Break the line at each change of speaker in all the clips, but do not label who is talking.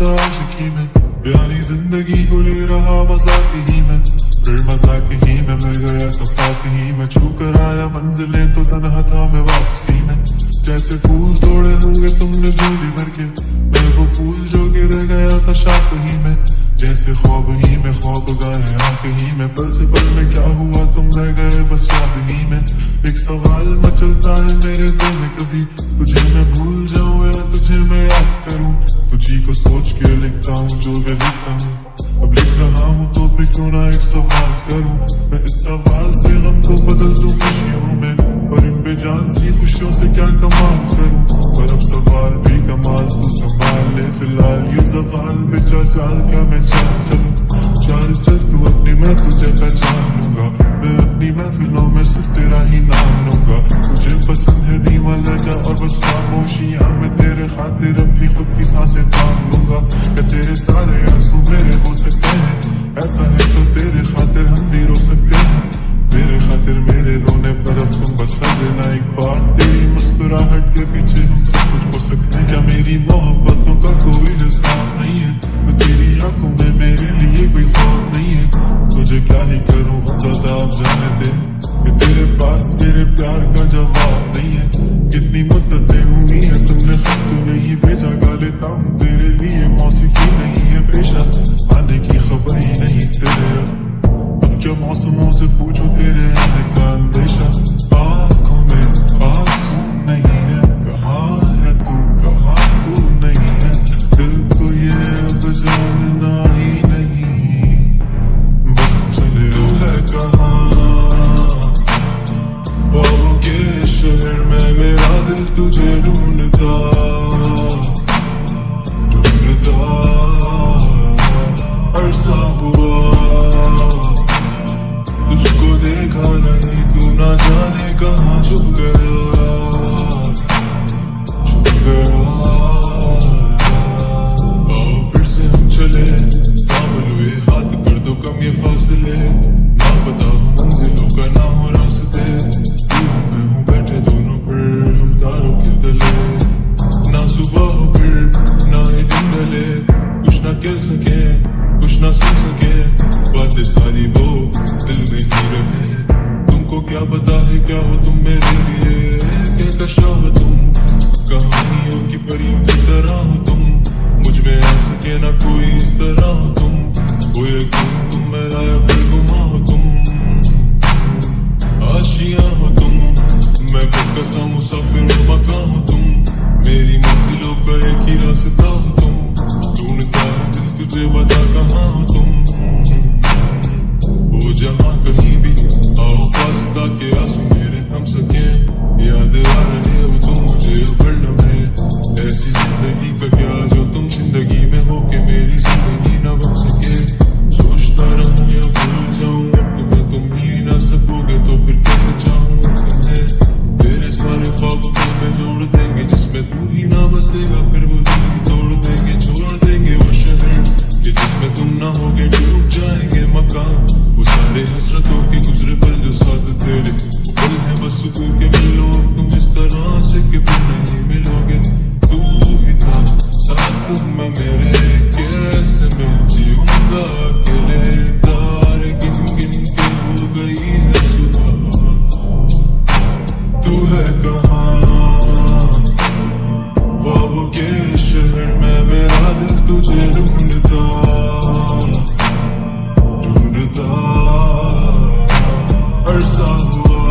सा आशिकी में, यानी जिंदगी को ले रहा मजाक ही में, फिर मजाक ही में मिल गया सफाक ही में, छू कर आया मंजिलें तो तन्हा था मैं वापसी में। जैसे फूल तोड़े होंगे तुमने झोली भर के, मैं वो फूल जो गिर गया था शाख ही में, जैसे ख्वाब ही में ख्वाब गाए आंख ही में, पल से पल में क्या हुआ तुम रह गए बस याद ही में। एक सवाल मचलता है मेरे दिल में, कभी तुझे मैं भूल जाऊं या तुझे मैं याद करूं, तुझी को सोच के लिखता हूँ जो मैं लिखता हूँ। अब लिख रहा हूँ तो फिर क्यों ना एक सवाल करूं, मैं इस सवाल से गम को बदल दूं खुशियों में, और इन बेजान सी खुशियों से क्या कमाल करूं। पर अब सवाल भी कमाल तू संभाल ले, फिलहाल ये सवाल पे चल चाल क्या मैं चाल चलूं, चाल चल तू अपनी मैं तुझे पहचान लूंगा, मैं अपनी महफिलों में सिर्फ तेरा ही नाम लूंगा। मुझे पसंद है धीमा लहजा और बस खामोशियां, मैं तेरे खातिर अपनी खुद की सांसें थाम लूंगा, क्या तेरे सारे आंसू मेरे हो सकते हैं, ऐसा है तो तेरे खातिर हम भी रो सकते हैं, मेरे खातिर मेरे रोने पर अब तुम बस हंसे ना एक बार, तेरी मुस्कुराहट के पीछे हम सब कुछ हो सकते हैं। क्या मेरी मोहब्बतों का कोई हिसाब नहीं है, तो तेरी आंखों में मेरे लिए कोई ख्वाब नहीं है, तुझे क्या ही करूं हम ज्यादा अब जाने दे, ये तेरे पास मेरे प्यार का जवाब नहीं है। कितनी मुद्दतें हुई है तुमने खुद को नहीं भेजा, गा लेता हूँ तेरे लिए मौसीकी नहीं है पेशा, आने की खबर ही नहीं तेरे अब क्या मौसमों से पूछो तेरे आने का अंदेशा। आँखों में आंसू नहीं है, कहाँ है तू नहीं है, दिल को ये अब जानना ही नहीं, बस चले तू है कहाँ, ख्वाबों के शहर में मेरा दिल तुझे ढूंढता अरसा हुआ, तुझको देखा नहीं तू ना जाने कहाँ छुप गया, आओ फिर से हम चले, थाम लो ये हाथ कर दो कम ये फासले, ना पता हो मंजिलों का ना हो रास्ते, तू मैं हूँ बैठे दोनों पर हम तारों के तले, ना सुबह हो फिर ना ही दिन ढले, कुछ ना कह सके कुछ ना सुन सके, बातें सारी वो दिल में ही रहे, तुमको क्या पता है क्या हो तुम मेरे लिए, क्या कशा हो तुम, कहानियों की परियों की तरह हो तुम, मुझ में आ सके ना कोई इस तरह हो तुम, वो तुम मेरा फिर गुमा हो तुम, आशियां हो तुम, मैं बेकसा मुसाफिर मकान हो तुम, मेरी मंजिलों का एक ही रास्ता हो तुम, ढूंढता है दिल तुझे बता कहाँ हो तुम, वो जहाँ कहीं भी आओ पास ताकि आंसू मेरे थम सके, याद आ रहे हो तुम मुझे हर लम्हे, ऐसी जिंदगी का क्या जो तुम जिंदगी में हो के मेरी जिंदगी न बन सके, सोचता रहूं या भूल जाऊं अब तुम्हें तुम मिल ही ना सकोगे तो फिर कैसे चाहूं तुम्हें, तेरे सारे ख्वाब में जोड़ देंगे जिसमें तू ही ना बसेगा, फिर वो दिल तोड़ देंगे छोड़ देंगे वो शहर कि जिसमें तुम ना होगे, टूट जाएंगे मकान, वो सारे हसरतों के गुजरे पल जो साथ तेरे वो पल है बस सुकून के मिलो, तुम इस तरह से कि फिर नहीं मिलोगे, तू ही था साथ में मेरे, कैसे मैं जीऊंगा अकेले, तारे गिन गिन के हो गई है सुबह, तू है कहाँ, ख्वाबों के शहर में मेरा दिल तुझे ढूंढता अरसा हुआ,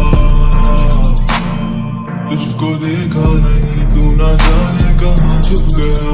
तुझको देखा नहीं तू ना जाने कहाँ छुप गया